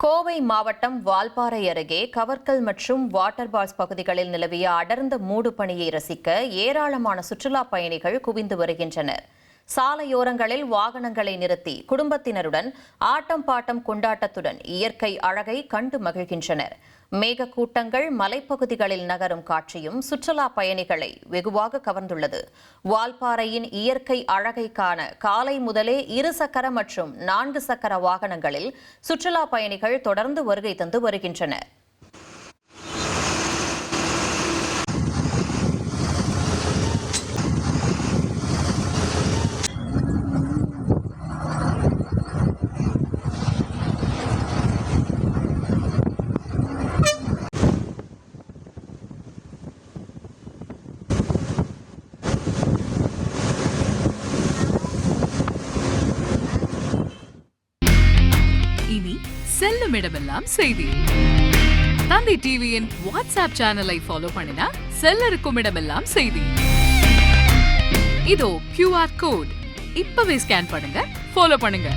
கோவை மாவட்டம் வால்பாறை அருகே கவர்க்கல் மற்றும் வாட்டர் பால்ஸ் பகுதிகளில் நிலவிய அடர்ந்த மூடு பனியை ரசிக்க ஏராளமான சுற்றுலாப் பயணிகள் குவிந்து வருகின்றனர். சாலையோரங்களில் வாகனங்களை நிறுத்தி குடும்பத்தினருடன் ஆட்டம் பாட்டம் கொண்டாட்டத்துடன் இயற்கை அழகை கண்டு மகிழ்கின்றனர். மேகக்கூட்டங்கள் மலைப்பகுதிகளில் நகரும் காட்சியும் சுற்றுலா பயணிகளை வெகுவாக கவர்ந்துள்ளது. வால்பாறையின் இயற்கை அழகை காண காலை முதலே 2 சக்கர மற்றும் 4 சக்கர வாகனங்களில் சுற்றுலா பயணிகள் தொடர்ந்து வருகை தந்து வருகின்றனர். இனி செல்லும் இடமெல்லாம் செய்தி. தந்தை டிவியின் வாட்ஸ்அப் சேனலை ஃபாலோ பண்ணினா செல்ல இருக்கும் இடமெல்லாம் செய்தி. இதோ QR கோட் இப்பவே ஸ்கேன் பண்ணுங்க, ஃபாலோ பண்ணுங்க.